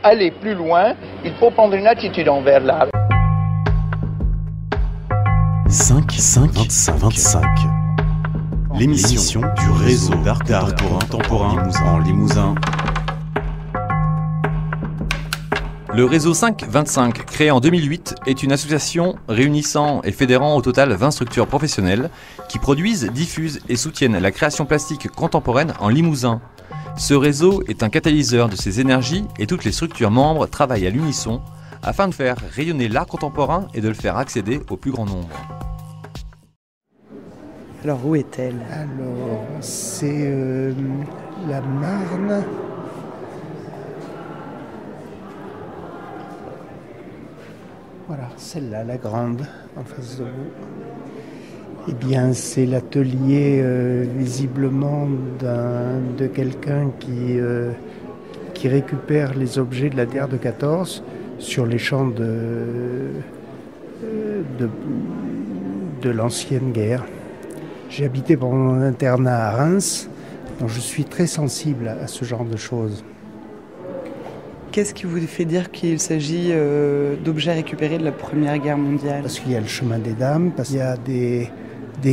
aller plus loin, il faut prendre une attitude envers l'art. 5-25. L'émission du réseau d'art contemporain en Limousin. Le réseau 5-25, créé en 2008, est une association réunissant et fédérant au total 20 structures professionnelles qui produisent, diffusent et soutiennent la création plastique contemporaine en Limousin. Ce réseau est un catalyseur de ces énergies et toutes les structures membres travaillent à l'unisson afin de faire rayonner l'art contemporain et de le faire accéder au plus grand nombre. Alors où est-elle ? Alors, c'est la Marne. Voilà, celle-là, la grande, en face de vous. Eh bien, c'est l'atelier visiblement de quelqu'un qui récupère les objets de la guerre de 14 sur les champs de l'ancienne guerre. J'ai habité pendant mon internat à Reims, donc je suis très sensible à ce genre de choses. Qu'est-ce qui vous fait dire qu'il s'agit d'objets récupérés de la Première Guerre mondiale ? Parce qu'il y a le chemin des dames, parce qu'il y a des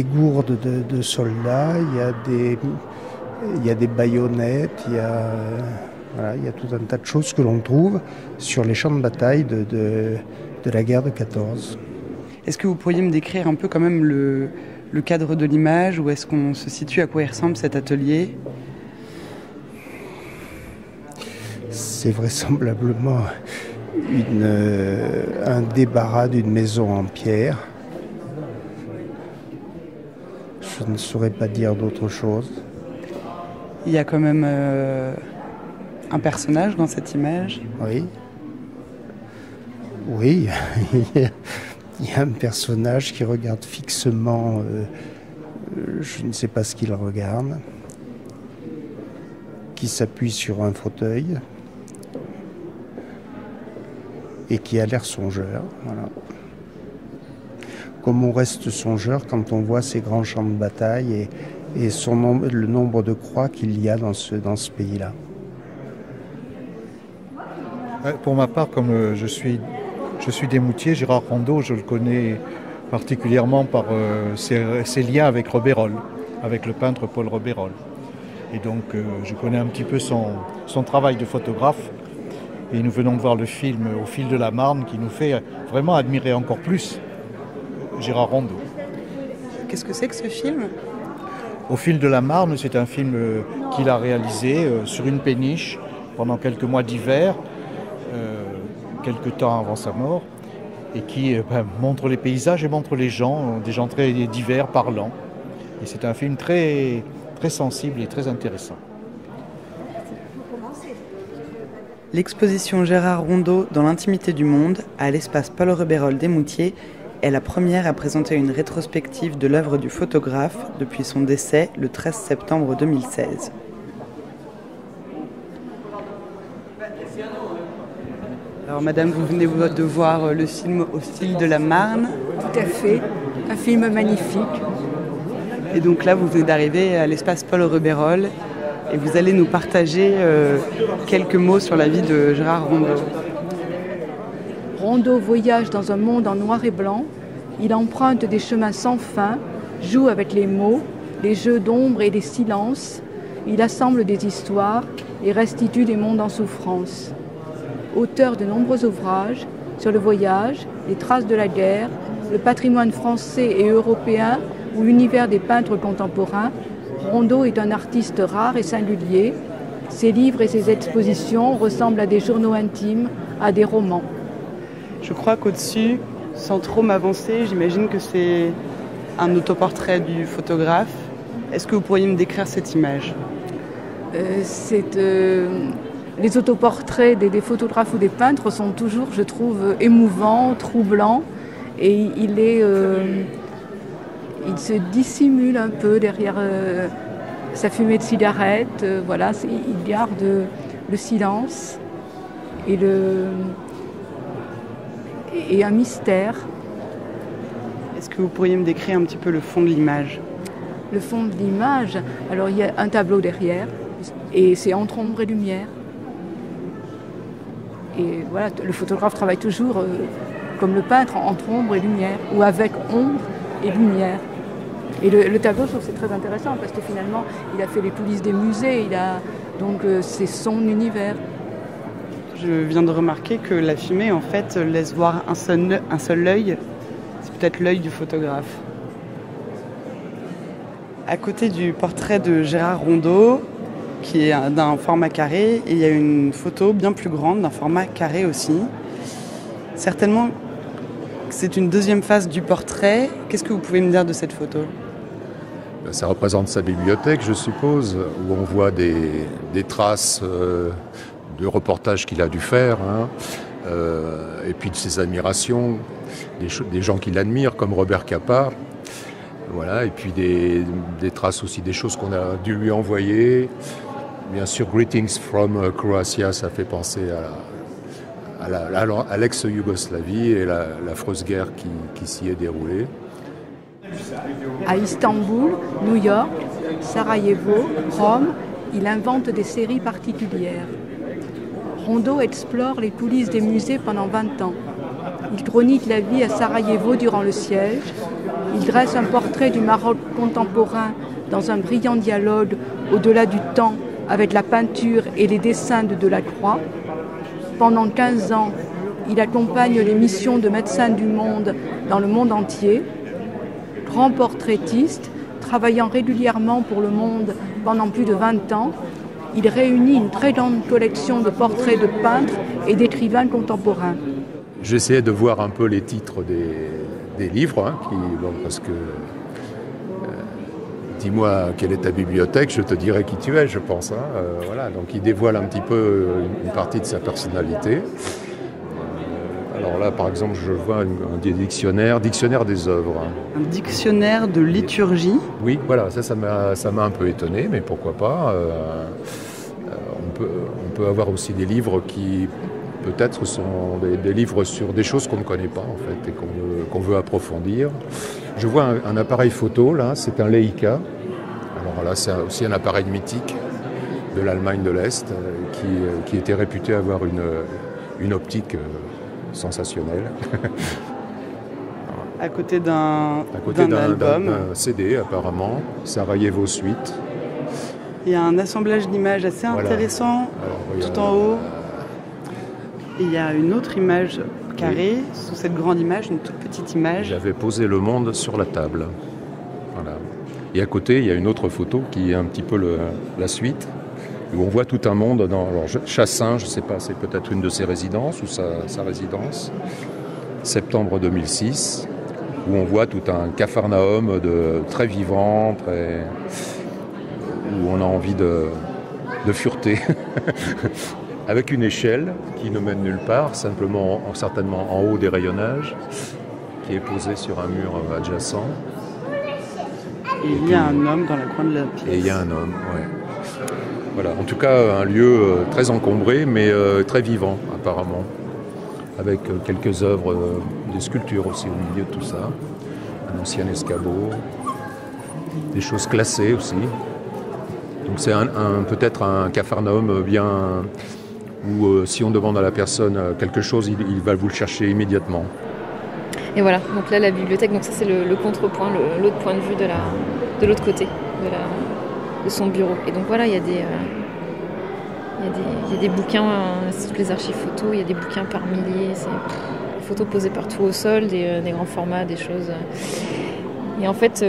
gourdes de soldats, il y a des baïonnettes, il y a tout un tas de choses que l'on trouve sur les champs de bataille de la guerre de 14. Est-ce que vous pourriez me décrire un peu quand même le cadre de l'image, où est-ce qu'on se situe, à quoi il ressemble cet atelier ? C'est vraisemblablement un débarras d'une maison en pierre. Je ne saurais pas dire d'autre chose. Il y a quand même un personnage dans cette image. Oui. Oui, il y a un personnage qui regarde fixement, je ne sais pas ce qu'il regarde, qui s'appuie sur un fauteuil et qui a l'air songeur. Voilà. Comme on reste songeur quand on voit ces grands champs de bataille et le nombre de croix qu'il y a dans ce pays-là. Pour ma part, comme je suis d'Émoutier, Gérard Rondeau, je le connais particulièrement par ses liens avec Robérol, avec le peintre Paul Robérol. Et donc je connais un petit peu son travail de photographe. Et nous venons de voir le film Au fil de la Marne qui nous fait vraiment admirer encore plus Gérard Rondeau. Qu'est-ce que c'est que ce film ? Au fil de la Marne, c'est un film qu'il a réalisé sur une péniche pendant quelques mois d'hiver, quelques temps avant sa mort, et qui montre les paysages et montre les gens, des gens très divers, parlants. Et c'est un film très, très sensible et très intéressant. L'exposition Gérard Rondeau dans l'intimité du monde à l'espace Paul Robérol d'Émoutier est la première à présenter une rétrospective de l'œuvre du photographe depuis son décès le 13 septembre 2016. Alors madame, vous venez de voir le film Au fil de la Marne. Tout à fait, un film magnifique. Et donc là, vous venez d'arriver à l'espace Paul Robérol et vous allez nous partager quelques mots sur la vie de Gérard Rondeau. Rondeau voyage dans un monde en noir et blanc. Il emprunte des chemins sans fin, joue avec les mots, les jeux d'ombre et des silences. Il assemble des histoires et restitue des mondes en souffrance. Auteur de nombreux ouvrages sur le voyage, les traces de la guerre, le patrimoine français et européen ou l'univers des peintres contemporains, Rondeau est un artiste rare et singulier. Ses livres et ses expositions ressemblent à des journaux intimes, à des romans. Je crois qu'au-dessus, sans trop m'avancer, j'imagine que c'est un autoportrait du photographe. Est-ce que vous pourriez me décrire cette image ? Les autoportraits des photographes ou des peintres sont toujours, je trouve, émouvants, troublants. Et il se dissimule un peu derrière sa fumée de cigarette. Voilà, il garde le silence et un mystère. Est-ce que vous pourriez me décrire un petit peu le fond de l'image ? Le fond de l'image, alors il y a un tableau derrière, et c'est entre ombre et lumière. Et voilà, le photographe travaille toujours comme le peintre, entre ombre et lumière, ou avec ombre et lumière. Et le tableau, je trouve que c'est très intéressant parce que finalement, il a fait les coulisses des musées, donc c'est son univers. Je viens de remarquer que la fumée, en fait, laisse voir un seul œil. C'est peut-être l'œil du photographe. À côté du portrait de Gérard Rondeau, qui est d'un format carré, il y a une photo bien plus grande, d'un format carré aussi. Certainement, c'est une deuxième phase du portrait. Qu'est-ce que vous pouvez me dire de cette photo ? Ça représente sa bibliothèque, je suppose, où on voit des traces de reportages qu'il a dû faire, et puis de ses admirations, des gens qu'il admire, comme Robert Capa. Voilà, et puis des traces aussi des choses qu'on a dû lui envoyer. Bien sûr, Greetings from Croatia, ça fait penser à l'ex-Yougoslavie et l'affreuse guerre qui s'y est déroulée. À Istanbul, New York, Sarajevo, Rome, il invente des séries particulières. Rondeau explore les coulisses des musées pendant 20 ans. Il chronique la vie à Sarajevo durant le siège. Il dresse un portrait du Maroc contemporain dans un brillant dialogue au-delà du temps avec la peinture et les dessins de Delacroix. Pendant 15 ans, il accompagne les missions de Médecins du Monde dans le monde entier. Grand portraitiste, travaillant régulièrement pour Le Monde pendant plus de 20 ans, il réunit une très grande collection de portraits de peintres et d'écrivains contemporains. J'essayais de voir un peu les titres des livres, parce que dis-moi quelle est ta bibliothèque, je te dirai qui tu es, je pense. Voilà, donc il dévoile un petit peu une partie de sa personnalité. Alors là, par exemple, je vois un dictionnaire des œuvres. Un dictionnaire de liturgie. Oui, voilà, ça m'a un peu étonné, mais pourquoi pas. On peut avoir aussi des livres qui, peut-être, sont des livres sur des choses qu'on ne connaît pas, en fait, et qu'on veut approfondir. Je vois un appareil photo, là, c'est un Leica. Alors là, c'est aussi un appareil mythique de l'Allemagne de l'Est, qui était réputé avoir une optique sensationnelle. À côté d'un album. D'un CD, apparemment, Sarajevo Suite. Il y a un assemblage d'images assez intéressant, tout en haut. Et il y a une autre image carrée, sous cette grande image, une toute petite image. J'avais posé Le Monde sur la table. Voilà. Et à côté, il y a une autre photo qui est un petit peu la suite, où on voit tout un monde dans Chassin, je ne sais pas, c'est peut-être une de ses résidences ou sa résidence, septembre 2006, où on voit tout un capharnaüm très vivant, où on a envie de fureter, avec une échelle qui ne mène nulle part, simplement certainement en haut des rayonnages, qui est posée sur un mur adjacent. Et il y a un homme dans le coin de la pièce. Et il y a un homme, oui. Voilà, en tout cas, un lieu très encombré, mais très vivant, apparemment, avec quelques œuvres, des sculptures aussi au milieu de tout ça, un ancien escabeau, des choses classées aussi. Donc c'est peut-être un capharnaüm bien où si on demande à la personne quelque chose, il va vous le chercher immédiatement. Et voilà, donc là la bibliothèque, donc ça c'est le contrepoint, l'autre point de vue de l'autre côté de son bureau. Et donc voilà, il y a des bouquins, c'est toutes les archives photos, il y a des bouquins par milliers, c'est des photos posées partout au sol, des grands formats, des choses. Et en fait,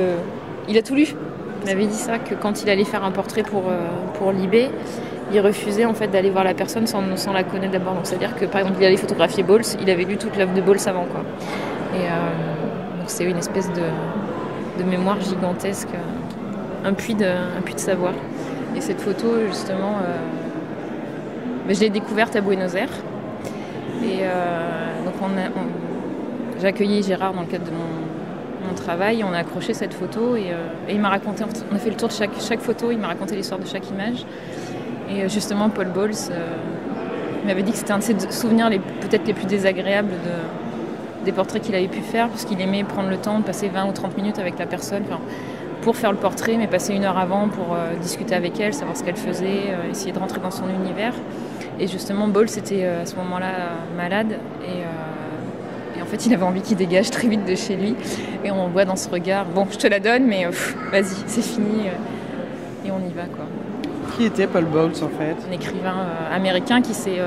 il a tout lu. Il m'avait dit ça, que quand il allait faire un portrait pour Libé, il refusait en fait d'aller voir la personne sans la connaître d'abord. Donc c'est-à-dire que par exemple, il allait photographier Bals, il avait lu toute l'œuvre de Bals avant, quoi. Et donc c'est une espèce de mémoire gigantesque, un puits de savoir. Et cette photo, justement, je l'ai découverte à Buenos Aires. Et donc j'ai accueilli Gérard dans le cadre de mon travail, on a accroché cette photo et il m'a raconté, on a fait le tour de chaque photo, il m'a raconté l'histoire de chaque image. Et justement, Paul Bals m'avait dit que c'était un de ses souvenirs peut-être les plus désagréables des portraits qu'il avait pu faire, puisqu'il aimait prendre le temps de passer 20 ou 30 minutes avec la personne pour faire le portrait, mais passer 1 heure avant pour discuter avec elle, savoir ce qu'elle faisait, essayer de rentrer dans son univers. Et justement, Ball, c'était à ce moment-là malade. Et en fait, il avait envie qu'il dégage très vite de chez lui. Et on voit dans ce regard, bon, je te la donne, mais vas-y, c'est fini. Et on y va, quoi. Qui était Paul Bowles, en fait? Un écrivain américain qui s'est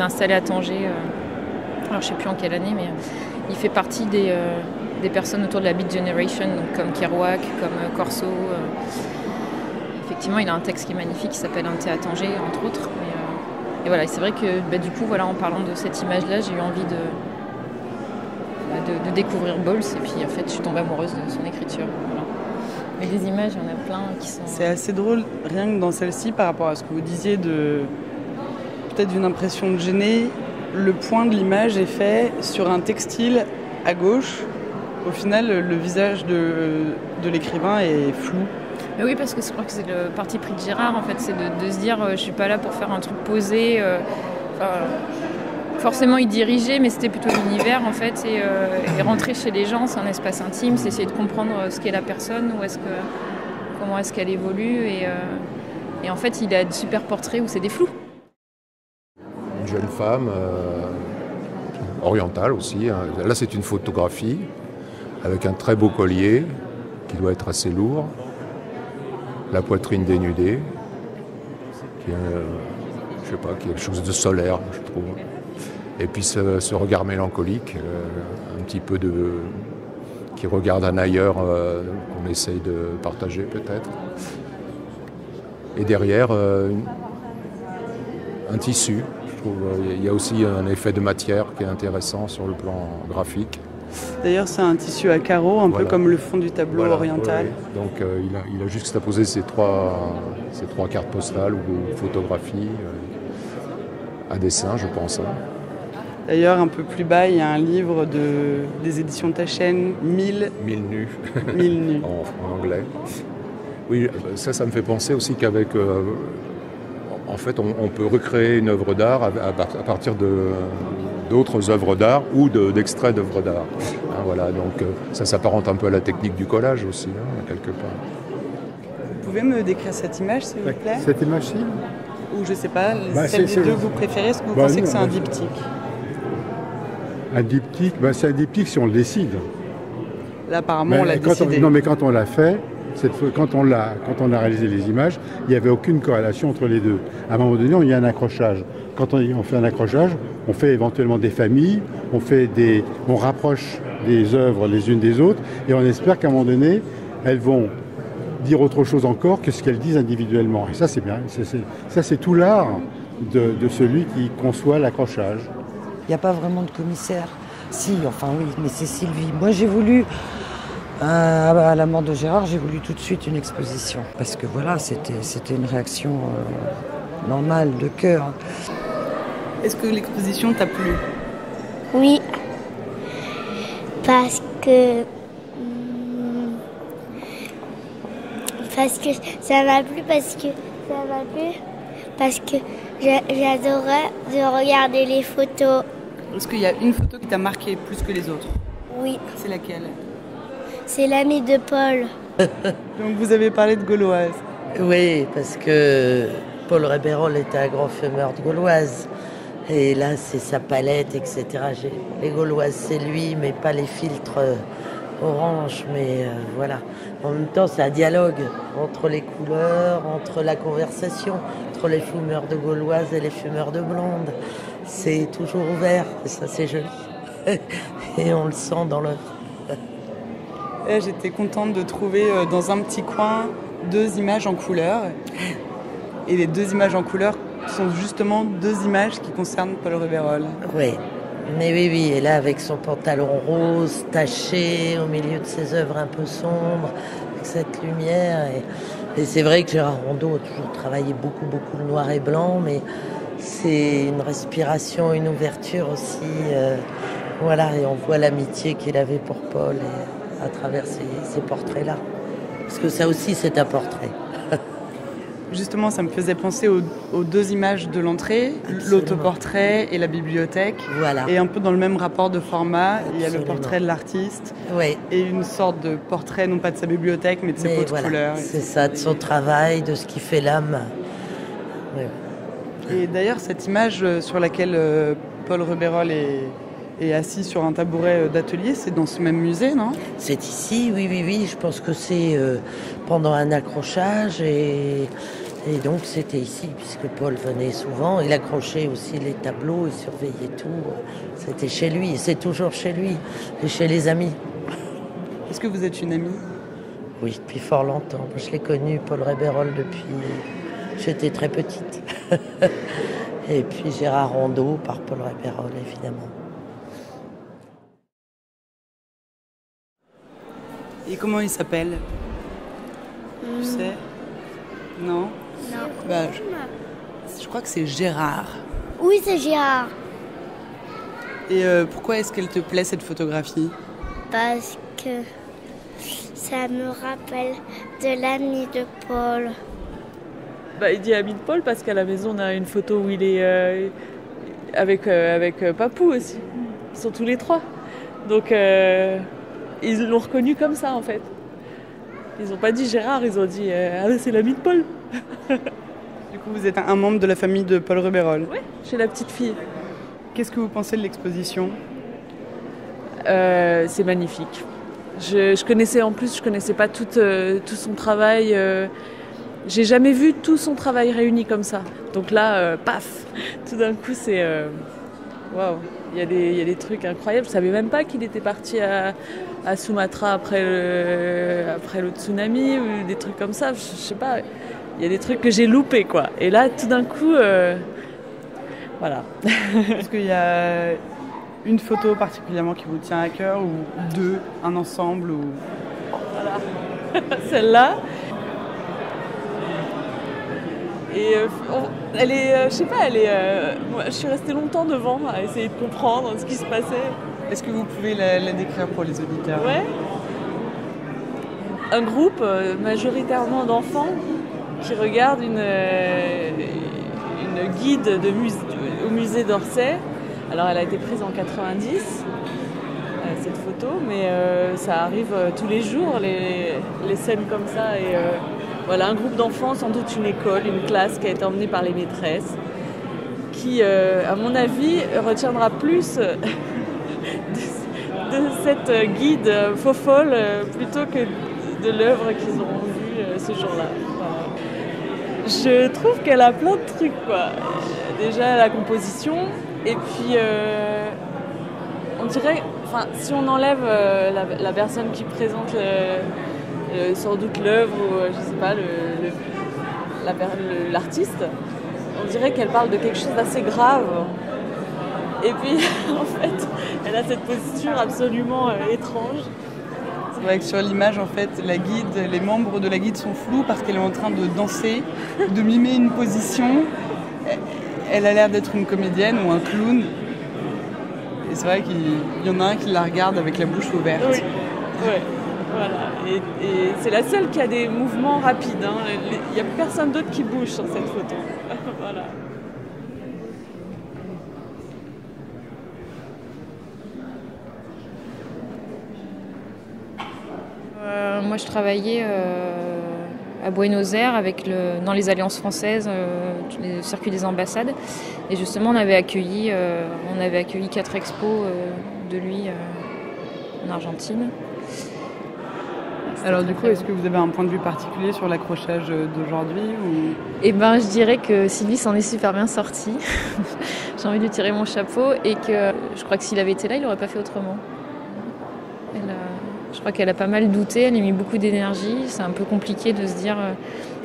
installé à Tanger. Alors, je ne sais plus en quelle année, mais il fait partie des personnes autour de la Beat Generation, donc comme Kerouac, comme Corso. Effectivement, il a un texte qui est magnifique, qui s'appelle Un thé à Tanger, entre autres. Et voilà, c'est vrai que du coup, voilà, en parlant de cette image-là, j'ai eu envie de découvrir Bowles. Et puis, en fait, je suis tombée amoureuse de son écriture. Voilà. Mais des images, il y en a plein qui sont... C'est assez drôle, rien que dans celle-ci, par rapport à ce que vous disiez, peut-être d'une impression de gêner. Le point de l'image est fait sur un textile à gauche. Au final, le visage de l'écrivain est flou. Mais oui, parce que je crois que c'est le parti pris de Gérard, en fait, c'est de se dire je suis pas là pour faire un truc posé. Forcément, il dirigeait, mais c'était plutôt l'univers, en fait. Et rentrer chez les gens, c'est un espace intime, c'est essayer de comprendre ce qu'est la personne, comment est-ce qu'elle évolue. Et en fait, il a de super portraits où c'est des flous. Une jeune femme, orientale aussi. Hein. Là, c'est une photographie avec un très beau collier qui doit être assez lourd. La poitrine dénudée, qui est quelque chose de solaire, je trouve. Et puis ce regard mélancolique, un petit peu qui regarde un ailleurs qu'on essaye de partager peut-être. Et derrière, un tissu, je trouve. Il y a aussi un effet de matière qui est intéressant sur le plan graphique. D'ailleurs, c'est un tissu à carreaux, un peu comme le fond du tableau oriental. Ouais. Donc il a juxtaposé ces trois cartes postales ou photographies à dessin, je pense. Hein. D'ailleurs, un peu plus bas, il y a un livre des éditions Taschen, 1000 nus, 1000 nus. en anglais. Oui, ça me fait penser aussi qu'avec... en fait, on peut recréer une œuvre d'art à partir d'autres œuvres d'art ou d'extraits d'œuvres d'art. Hein, voilà, donc ça s'apparente un peu à la technique du collage aussi, hein, quelque part. Vous pouvez me décrire cette image, s'il vous plaît? Cette image-ci? Ou je sais pas, celle des deux que vous préférez, est-ce que vous pensez que c'est un diptyque? Un diptyque, c'est un diptyque si on le décide. Là, apparemment, on l'a décidé. Non, mais quand on l'a fait, quand on a réalisé les images, il n'y avait aucune corrélation entre les deux. À un moment donné, il y a un accrochage. Quand on fait un accrochage, on fait éventuellement des familles, on rapproche des œuvres les unes des autres, et on espère qu'à un moment donné, elles vont dire autre chose encore que ce qu'elles disent individuellement. Et ça, c'est bien. Ça, c'est tout l'art de celui qui conçoit l'accrochage. Il n'y a pas vraiment de commissaire. Si, enfin oui, mais c'est Sylvie. Moi, j'ai voulu, à la mort de Gérard, j'ai voulu tout de suite une exposition. Parce que voilà, c'était une réaction normale, de cœur. Est-ce que l'exposition t'a plu? Oui. Parce que ça m'a plu, parce que j'adorais de regarder les photos. Est-ce qu'il y a une photo qui t'a marqué plus que les autres? Oui. C'est laquelle? C'est l'ami de Paul. Donc vous avez parlé de Gauloise. Oui, parce que Paul Réberol était un grand fumeur de Gauloise. Et là, c'est sa palette, etc. Les Gauloises, c'est lui, mais pas les filtres orange. Mais voilà. En même temps, c'est un dialogue entre les couleurs, entre la conversation, entre les fumeurs de Gauloise et les fumeurs de blonde. C'est toujours ouvert, et ça, c'est joli. Et on le sent dans l'œuvre. J'étais contente de trouver dans un petit coin 2 images en couleur. Et les 2 images en couleur sont justement 2 images qui concernent Paul Réberol. Oui, mais oui. Et là, avec son pantalon rose, taché, au milieu de ses œuvres un peu sombres, avec cette lumière. Et c'est vrai que Gérard Rondeau a toujours travaillé beaucoup le noir et blanc, mais c'est une respiration, une ouverture aussi. Voilà, et on voit l'amitié qu'il avait pour Paul à travers ces portraits-là. Parce que ça aussi, c'est un portrait. Justement, ça me faisait penser aux 2 images de l'entrée, l'autoportrait et la bibliothèque. Voilà. Et un peu dans le même rapport de format, il y a le portrait de l'artiste et une sorte de portrait, non pas de sa bibliothèque, mais de ses pots de couleurs. C'est ça, de son travail, de ce qui fait l'âme. Oui. Et d'ailleurs, cette image sur laquelle Paul Rebérol est assis sur un tabouret d'atelier, c'est dans ce même musée, non? C'est ici, oui. Je pense que c'est pendant un accrochage et donc c'était ici, puisque Paul venait souvent. Il accrochait aussi les tableaux, il surveillait tout. C'était chez lui, et c'est toujours chez lui, et chez les amis. Est-ce que vous êtes une amie? Oui, depuis fort longtemps. Je l'ai connu, Paul Rebérol, depuis j'étais très petite. Et puis Gérard Rondeau par Paul Rebérol, évidemment. Et comment il s'appelle? Tu sais? Non? Non. Je crois que c'est Gérard. Oui, c'est Gérard. Et pourquoi est-ce qu'elle te plaît, cette photographie? Parce que ça me rappelle de l'ami de Paul. Il dit ami de Paul parce qu'à la maison on a une photo où il est avec Papou aussi. Ils sont tous les trois. Donc ils l'ont reconnu comme ça en fait. Ils n'ont pas dit Gérard, ils ont dit c'est l'ami de Paul. Du coup vous êtes un membre de la famille de Paul Rebérol? Oui, je suis la petite fille. Qu'est-ce que vous pensez de l'exposition? C'est magnifique. Je connaissais pas tout son travail. J'ai jamais vu tout son travail réuni comme ça. Donc là, paf, tout d'un coup, c'est waouh. Il y a des trucs incroyables. Je savais même pas qu'il était parti à Sumatra après le tsunami ou des trucs comme ça. Je sais pas. Il y a des trucs que j'ai loupés, quoi. Et là, tout d'un coup, voilà. Est-ce qu'il y a une photo particulièrement qui vous tient à cœur ou deux, un ensemble ou... Voilà. Celle-là. Et elle est, je sais pas, je suis restée longtemps devant à essayer de comprendre ce qui se passait. Est-ce que vous pouvez la décrire pour les auditeurs? Ouais. Un groupe majoritairement d'enfants qui regardent une guide au musée d'Orsay. Alors elle a été prise en 90, cette photo, mais ça arrive tous les jours, les scènes comme ça. Et voilà, un groupe d'enfants, sans doute une école, une classe qui a été emmenée par les maîtresses, qui, à mon avis, retiendra plus de cette guide faux-folle plutôt que de l'œuvre qu'ils auront vue ce jour-là. Voilà. Je trouve qu'elle a plein de trucs, quoi. Déjà la composition, et puis on dirait, si on enlève la personne qui présente sans doute l'œuvre ou je sais pas l'artiste, on dirait qu'elle parle de quelque chose d'assez grave. Et puis en fait, elle a cette posture absolument étrange. C'est vrai que sur l'image, en fait, les membres de la guide sont flous parce qu'elle est en train de danser, de mimer une position. Elle a l'air d'être une comédienne ou un clown. Et c'est vrai qu'il y en a un qui la regarde avec la bouche ouverte. Oui, ouais, voilà. Et c'est la seule qui a des mouvements rapides. Hein. Il n'y a personne d'autre qui bouge sur cette photo. Voilà. Moi, je travaillais à Buenos Aires dans les alliances françaises, le circuit des ambassades. Et justement, on avait accueilli 4 expos de lui en Argentine. Alors du coup, est-ce que vous avez un point de vue particulier sur l'accrochage d'aujourd'hui ou... Eh ben, je dirais que Sylvie s'en est super bien sortie. J'ai envie de lui tirer mon chapeau et que je crois que s'il avait été là, il n'aurait pas fait autrement. Je crois qu'elle a pas mal douté, elle a mis beaucoup d'énergie. C'est un peu compliqué de se dire,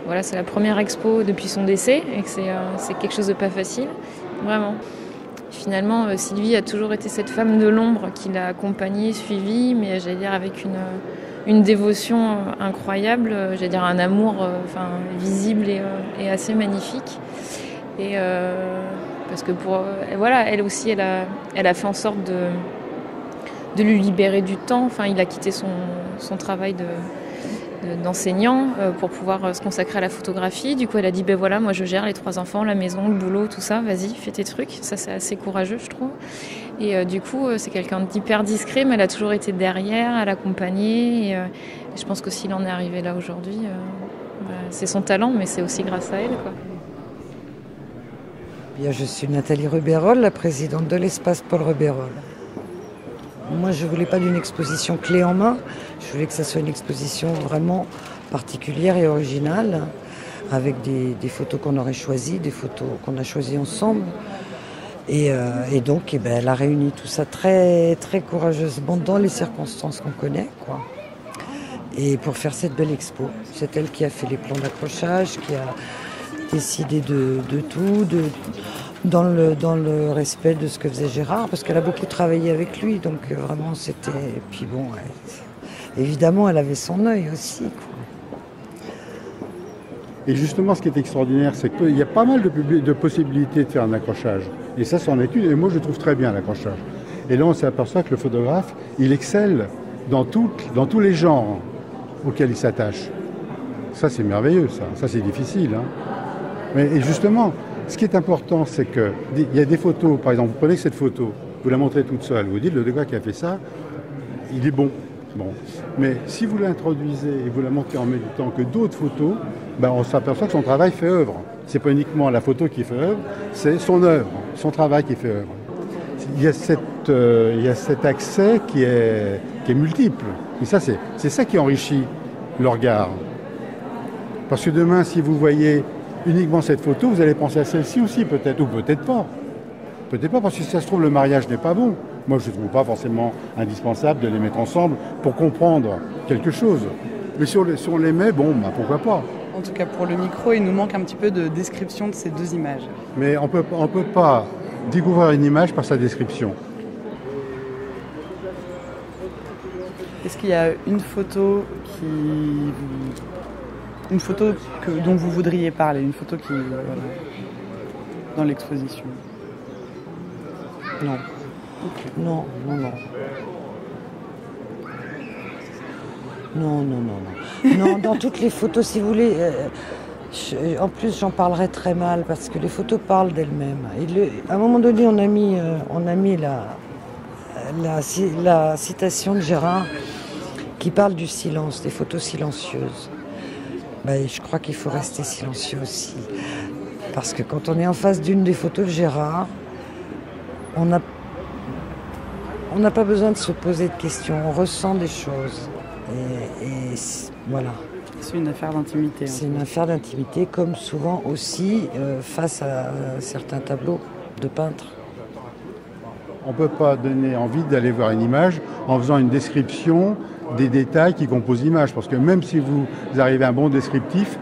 voilà, c'est la première expo depuis son décès et que c'est quelque chose de pas facile, vraiment. Finalement, Sylvie a toujours été cette femme de l'ombre qui l'a accompagnée, suivie, mais j'allais dire avec une dévotion incroyable, j'allais dire un amour visible et assez magnifique. Et parce que voilà, elle aussi, elle a fait en sorte de lui libérer du temps. Enfin, il a quitté son travail d'enseignant pour pouvoir se consacrer à la photographie. Du coup, elle a dit, voilà, moi je gère les 3 enfants, la maison, le boulot, tout ça, vas-y, fais tes trucs. Ça, c'est assez courageux, je trouve. Et du coup, c'est quelqu'un d'hyper discret, mais elle a toujours été derrière, à l'accompagner. Et je pense que s'il en est arrivé là aujourd'hui, c'est son talent, mais c'est aussi grâce à elle, quoi. Bien, je suis Nathalie Rubérol, la présidente de l'espace Paul Rubérol. Moi, je ne voulais pas d'une exposition clé en main, je voulais que ça soit une exposition vraiment particulière et originale, avec des photos qu'on aurait choisies, des photos qu'on a choisies ensemble. Et donc, elle a réuni tout ça très, très courageusement dans les circonstances qu'on connaît, quoi. Et pour faire cette belle expo, c'est elle qui a fait les plans d'accrochage, qui a décidé de tout, dans le respect de ce que faisait Gérard, parce qu'elle a beaucoup travaillé avec lui, donc vraiment c'était... Et puis bon, évidemment, elle avait son œil aussi, quoi. Et justement, ce qui est extraordinaire, c'est qu'il y a pas mal de possibilités de faire un accrochage. Et ça, c'en est une, et moi je trouve très bien l'accrochage. Et là, on s'aperçoit que le photographe, il excelle dans tous les genres auxquels il s'attache. Ça, c'est merveilleux, ça. Ça, c'est difficile, hein. Mais justement, ce qui est important, c'est qu'il y a des photos, par exemple, vous prenez cette photo, vous la montrez toute seule, vous dites, le gars qui a fait ça, il est bon. Mais si vous l'introduisez et vous la montrez en même temps que d'autres photos, on s'aperçoit que son travail fait œuvre. C'est pas uniquement la photo qui fait œuvre, c'est son œuvre, son travail qui fait œuvre. Il y a cet accès qui est multiple. Et ça, c'est ça qui enrichit le regard. Parce que demain, si vous voyez uniquement cette photo, vous allez penser à celle-ci aussi peut-être, ou peut-être pas. Peut-être pas, parce que si ça se trouve, le mariage n'est pas bon. Moi, je ne trouve pas forcément indispensable de les mettre ensemble pour comprendre quelque chose. Mais si on les met, pourquoi pas. En tout cas, pour le micro, il nous manque un petit peu de description de ces deux images. Mais on peut pas découvrir une image par sa description. Est-ce qu'il y a une photo dont vous voudriez parler, une photo qui dans l'exposition? Non. Okay. Non. Non, dans toutes les photos, si vous voulez. En plus, j'en parlerai très mal parce que les photos parlent d'elles-mêmes. À un moment donné, on a mis la citation de Gérard qui parle du silence, des photos silencieuses. Je crois qu'il faut rester silencieux aussi. Parce que quand on est en face d'une des photos de Gérard, on n'a pas besoin de se poser de questions, on ressent des choses. Et voilà. C'est une affaire d'intimité. C'est une affaire d'intimité, comme souvent aussi face à certains tableaux de peintres. On ne peut pas donner envie d'aller voir une image en faisant une description des détails qui composent l'image. Parce que même si vous arrivez à un bon descriptif,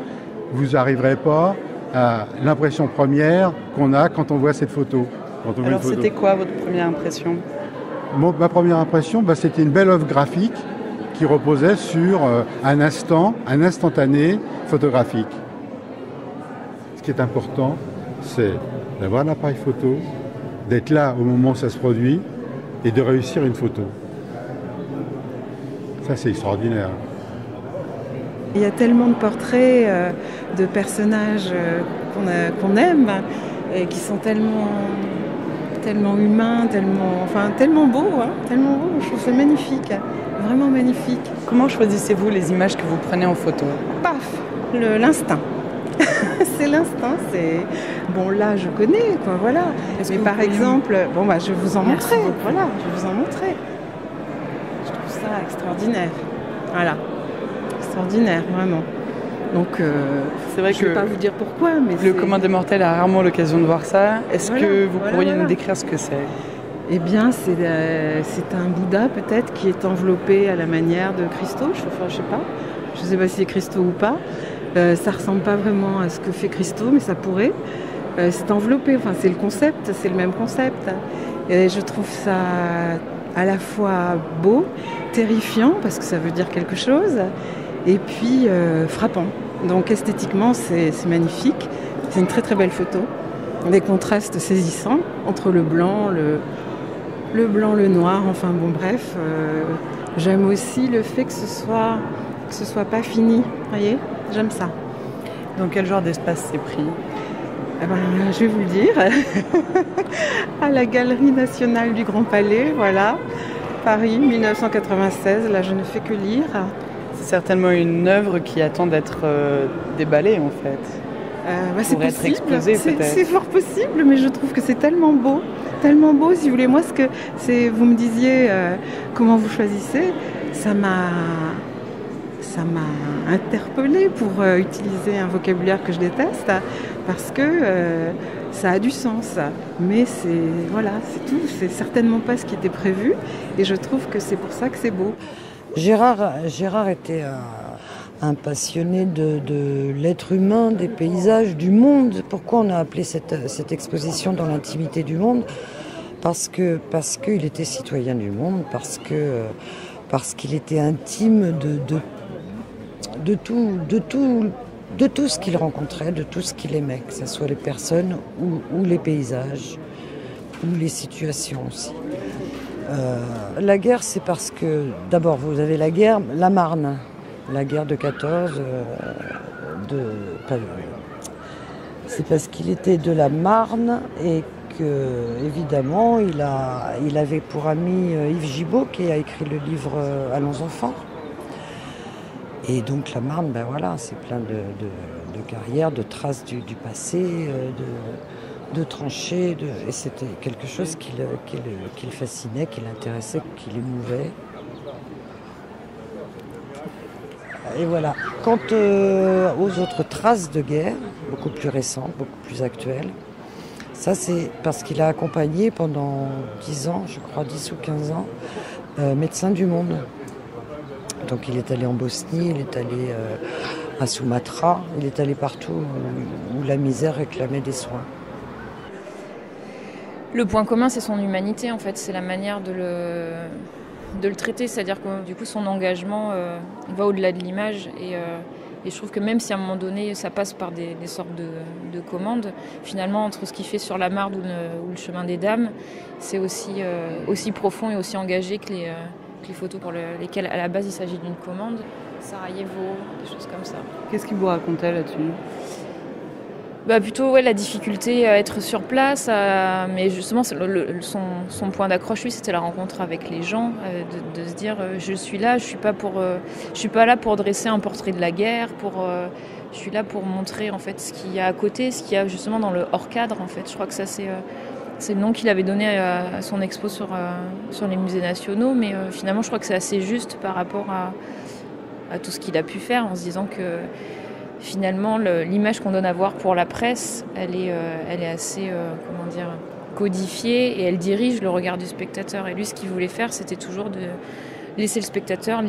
vous n'arriverez pas à l'impression première qu'on a quand on voit cette photo. Alors c'était quoi votre première impression? Ma première impression, c'était une belle œuvre graphique qui reposait sur un instantané photographique. Ce qui est important, c'est d'avoir l'appareil photo, d'être là au moment où ça se produit et de réussir une photo. Ça, c'est extraordinaire. Il y a tellement de portraits de personnages qu'on aime et qui sont tellement humains, tellement beaux, hein, tellement beaux. Je trouve ça magnifique, vraiment magnifique. Comment choisissez-vous les images que vous prenez en photo? Paf, l'instinct. C'est l'instinct, c'est... Bon, là, je connais, quoi, voilà. Mais par exemple, je vais vous en montrer. Voilà, je vais vous en montrer. Je trouve ça extraordinaire. Voilà. Extraordinaire, vraiment. Donc, c'est vrai je ne vais pas vous dire pourquoi, mais le commun des mortels a rarement l'occasion de voir ça. Est-ce que vous pourriez nous décrire ce que c'est? Eh bien, c'est un Bouddha, peut-être, qui est enveloppé à la manière de Christo. Je ne sais pas si c'est Christo ou pas. Ça ressemble pas vraiment à ce que fait Christo, mais ça pourrait. C'est enveloppé, c'est le concept, c'est le même concept. Et je trouve ça à la fois beau, terrifiant, parce que ça veut dire quelque chose, et puis frappant. Donc esthétiquement, c'est magnifique. C'est une très très belle photo. Des contrastes saisissants entre le blanc, le noir, bref. J'aime aussi le fait que ce soit pas fini, vous voyez. J'aime ça. Dans quel genre d'espace c'est pris? Je vais vous le dire. À la Galerie nationale du Grand Palais, voilà. Paris, 1996. Là, je ne fais que lire. C'est certainement une œuvre qui attend d'être déballée, en fait. C'est pour être possible, exposé peut-être. c'est fort possible, mais je trouve que c'est tellement beau, si vous voulez. Moi, vous me disiez comment vous choisissez, ça m'a interpellée pour utiliser un vocabulaire que je déteste, parce que ça a du sens. Mais c'est tout. C'est certainement pas ce qui était prévu, et je trouve que c'est pour ça que c'est beau. Gérard était un passionné de l'être humain, des paysages, du monde. Pourquoi on a appelé cette exposition dans l'intimité du monde ? Parce qu'il était citoyen du monde, parce qu'il était intime de tout ce qu'il rencontrait, de tout ce qu'il aimait, que ce soit les personnes ou les paysages, ou les situations aussi. La guerre, c'est parce que, d'abord, vous avez la guerre, la Marne, la guerre de 14, c'est parce qu'il était de la Marne et que, évidemment, il avait pour ami Yves Gibault qui a écrit le livre Allons enfants. Et donc la Marne, c'est plein de carrières, de traces du passé, de tranchées, et c'était quelque chose qui le fascinait, qui l'intéressait, qui l'émouvait. Et voilà. Quant aux autres traces de guerre, beaucoup plus récentes, beaucoup plus actuelles, ça c'est parce qu'il a accompagné pendant 10 ans, je crois 10 ou 15 ans, Médecins du Monde. Donc il est allé en Bosnie, il est allé à Sumatra, il est allé partout où la misère réclamait des soins. Le point commun, c'est son humanité, en fait. C'est la manière de le traiter. C'est-à-dire que, du coup, son engagement va au-delà de l'image. Et je trouve que même si, à un moment donné, ça passe par des sortes de commandes, finalement, entre ce qu'il fait sur la Marne ou le chemin des Dames, c'est aussi profond et aussi engagé que les photos pour lesquelles, à la base, il s'agit d'une commande. Sarajevo, des choses comme ça. Qu'est-ce qu'il vous racontait là-dessus ? Plutôt la difficulté à être sur place, mais justement son point d'accroche, lui, c'était la rencontre avec les gens, de se dire je suis là, je suis pas là pour dresser un portrait de la guerre, je suis là pour montrer en fait ce qu'il y a à côté, ce qu'il y a justement dans le hors cadre en fait. Je crois que ça c'est le nom qu'il avait donné à son expo sur les musées nationaux, mais finalement je crois que c'est assez juste par rapport à tout ce qu'il a pu faire, en se disant que finalement, l'image qu'on donne à voir pour la presse, elle est assez, codifiée, et elle dirige le regard du spectateur. Et lui, ce qu'il voulait faire, c'était toujours de laisser le spectateur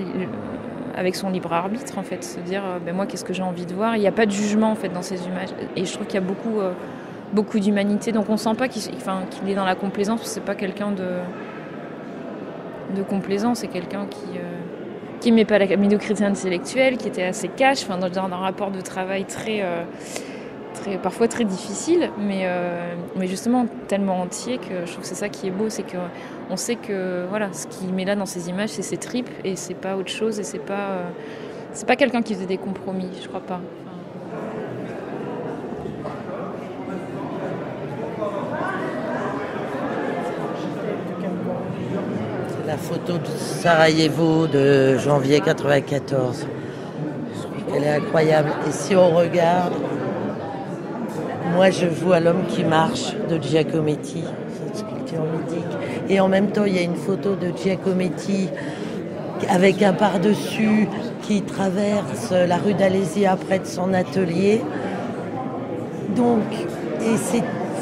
avec son libre arbitre, en fait, se dire, moi, qu'est-ce que j'ai envie de voir. Il n'y a pas de jugement, en fait, dans ces images. Et je trouve qu'il y a beaucoup d'humanité. Donc, on ne sent pas qu'il est dans la complaisance, parce que c'est pas quelqu'un de complaisant, c'est quelqu'un qui n'aimait pas la médiocrité intellectuelle, qui était assez cash, dans un rapport de travail parfois très difficile, mais justement tellement entier que je trouve que c'est ça qui est beau, c'est qu'on sait que ce qu'il met là dans ces images, c'est ses tripes, et c'est pas autre chose, et c'est pas quelqu'un qui faisait des compromis, je crois pas. La photo de Sarajevo de janvier 94. Je trouve qu'elle est incroyable. Et si on regarde, moi je vois L'homme qui marche de Giacometti, cette sculpture mythique. Et en même temps, il y a une photo de Giacometti avec un par-dessus qui traverse la rue d'Alésia près de son atelier. Donc,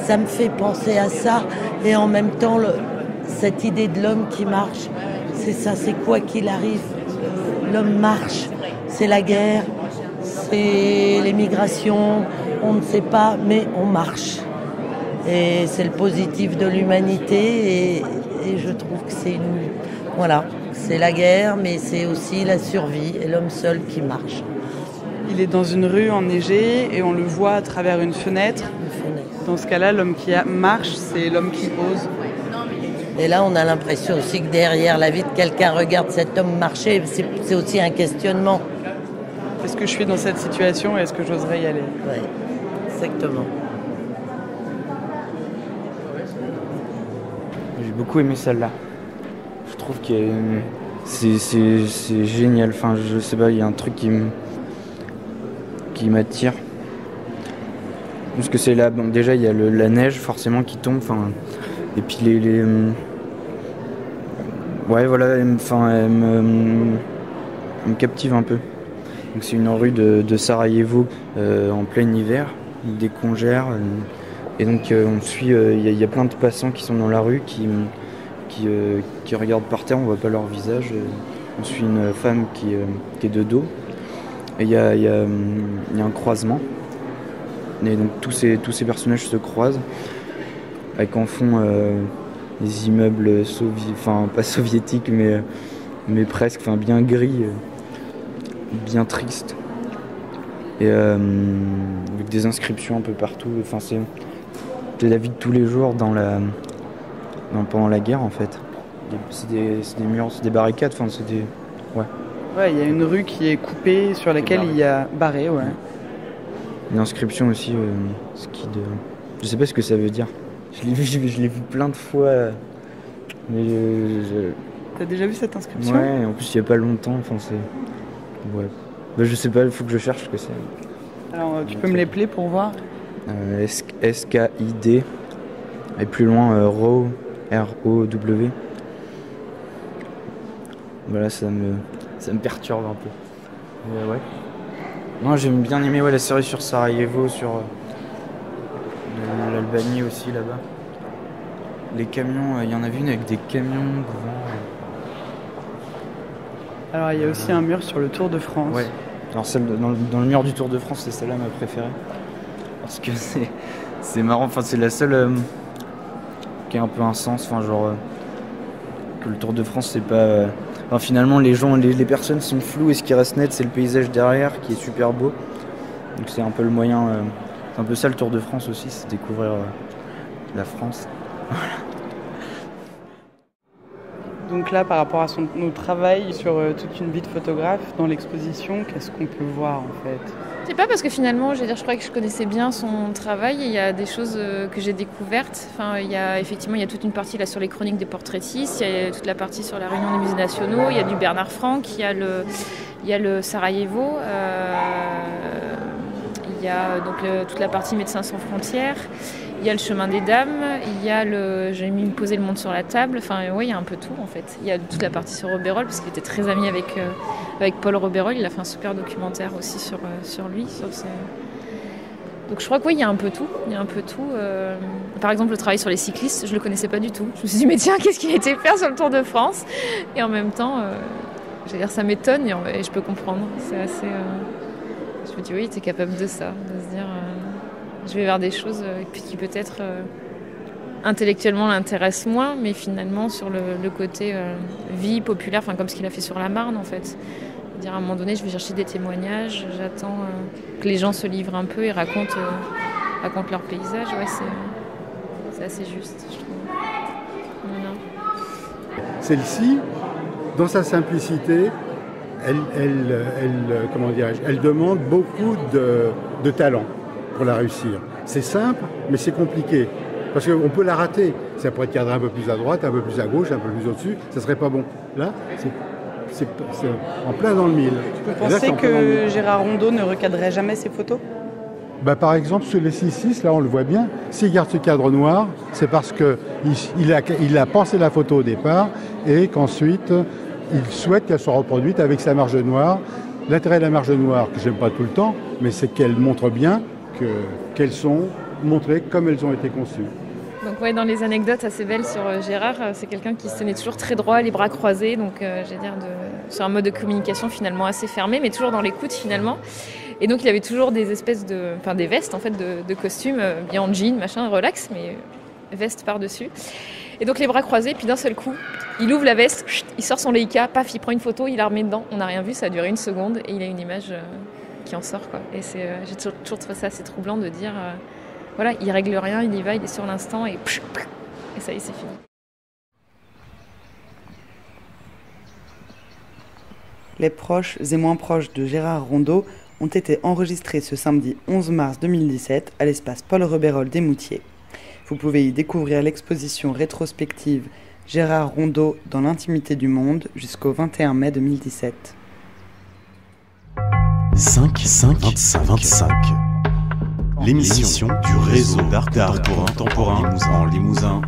ça me fait penser à ça. Et en même temps, cette idée de l'homme qui marche, c'est ça, c'est quoi qu'il arrive, l'homme marche, c'est la guerre, c'est l'émigration, on ne sait pas, mais on marche. Et c'est le positif de l'humanité, et je trouve que c'est la guerre, mais c'est aussi la survie, et l'homme seul qui marche. Il est dans une rue enneigée, et on le voit à travers une fenêtre. Dans ce cas-là, l'homme qui marche, c'est l'homme qui pose. Et là, on a l'impression aussi que derrière la vie de quelqu'un regarde cet homme marcher. C'est aussi un questionnement. Est-ce que je suis dans cette situation et est-ce que j'oserais y aller ? Oui, exactement. J'ai beaucoup aimé celle-là. Je trouve que c'est génial. Enfin, je sais pas, il y a un truc qui m'attire. Parce que c'est là, bon, déjà il y a la neige forcément qui tombe, et puis ouais voilà, elle me captive un peu. Donc c'est une rue de Sarajevo en plein hiver, des congères, et donc on suit, il y a plein de passants qui sont dans la rue qui regardent par terre, on voit pas leur visage. On suit une femme qui est de dos, et il y a un croisement. Et donc tous ces personnages se croisent, avec en fond des immeubles pas soviétiques, mais presque, bien gris, bien tristes, et avec des inscriptions un peu partout. C'est la vie de tous les jours pendant la guerre en fait. C'est des murs, c'est des barricades, ouais. Ouais, il y a une rue qui est coupée sur laquelle il y a barré, ouais. Une inscription aussi, je sais pas ce que ça veut dire. Je l'ai vu plein de fois. Mais T'as déjà vu cette inscription? Ouais, en plus il y a pas longtemps. Ouais. Je sais pas, il faut que je cherche ce que c'est. Alors tu peux me l'épeler pour voir? SKID, et plus loin ROW. R-O-W. Voilà, ça me perturbe un peu. Ouais. Moi j'aime bien aimer la série sur Sarajevo, sur l'Albanie aussi là-bas. Les camions, il y en avait une avec des camions devant. Alors il y a aussi un mur sur le Tour de France. Ouais. Alors celle dans le mur du Tour de France, c'est celle-là ma préférée. Parce que c'est marrant, c'est la seule qui a un peu un sens, que le Tour de France c'est pas... finalement les personnes sont floues, et ce qui reste net c'est le paysage derrière qui est super beau. Donc c'est un peu le moyen, c'est un peu ça le Tour de France aussi, c'est découvrir la France. Voilà. Donc là, par rapport à notre travail sur toute une vie de photographe, dans l'exposition, qu'est-ce qu'on peut voir en fait? C'est pas parce que finalement, je crois que je connaissais bien son travail, et il y a des choses que j'ai découvertes. Il y a toute une partie là sur les chroniques des portraitistes, il y a toute la partie sur la réunion des musées nationaux, il y a du Bernard Franck, il y a le Sarajevo, il y a toute la partie Médecins sans frontières. Il y a le chemin des dames, il y a j'ai mis poser le monde sur la table, il y a un peu tout en fait. Il y a toute la partie sur Robérol, parce qu'il était très ami avec Paul Robérol, il a fait un super documentaire aussi sur lui. Donc je crois qu'il y a un peu tout. Par exemple, le travail sur les cyclistes, je le connaissais pas du tout. Je me suis dit, mais tiens, qu'est-ce qu'il a été faire sur le Tour de France? Et en même temps, ça m'étonne, et je peux comprendre. C'est assez... Je me dis, oui, tu es capable de ça, de se dire... Je vais vers des choses qui peut-être intellectuellement l'intéressent moins, mais finalement sur le côté vie populaire, comme ce qu'il a fait sur la Marne en fait. Dire à un moment donné, je vais chercher des témoignages, j'attends que les gens se livrent un peu et racontent leur paysage. Ouais, c'est assez juste, je trouve. Voilà. Celle-ci, dans sa simplicité, elle demande beaucoup de talent pour la réussir. C'est simple, mais c'est compliqué. Parce qu'on peut la rater. Ça pourrait être cadré un peu plus à droite, un peu plus à gauche, un peu plus au-dessus. Ça serait pas bon. Là, c'est en plein dans le mille. Vous pensez que Gérard Rondeau ne recadrerait jamais ses photos? Par exemple, sur les 6-6, là, on le voit bien. S'il garde ce cadre noir, c'est parce qu'il a pensé la photo au départ et qu'ensuite, il souhaite qu'elle soit reproduite avec sa marge noire. L'intérêt de la marge noire, que j'aime pas tout le temps, mais c'est qu'elle montre bien qu'elles sont montrées comme elles ont été conçues. Donc dans les anecdotes assez belles sur Gérard, c'est quelqu'un qui se tenait toujours très droit, les bras croisés, donc sur un mode de communication finalement assez fermé, mais toujours dans l'écoute finalement. Et donc il avait toujours des espèces des vestes en fait de costumes, bien en jean, machin, relax, mais veste par-dessus. Et donc les bras croisés, puis d'un seul coup, il ouvre la veste, il sort son Leica, paf, il prend une photo, il la remet dedans. On n'a rien vu, ça a duré 1 seconde, et il a une image qui en sort, quoi. Et j'ai toujours trouvé ça assez troublant de dire, il règle rien, il y va, il est sur l'instant, et ça y est, c'est fini. Les proches et moins proches de Gérard Rondeau ont été enregistrés ce samedi 11 mars 2017 à l'espace Paul Robérol des Moutiers. Vous pouvez y découvrir l'exposition rétrospective Gérard Rondeau dans l'intimité du monde jusqu'au 21 mai 2017. 5, 25. l'émission du réseau d'art contemporain en Limousin.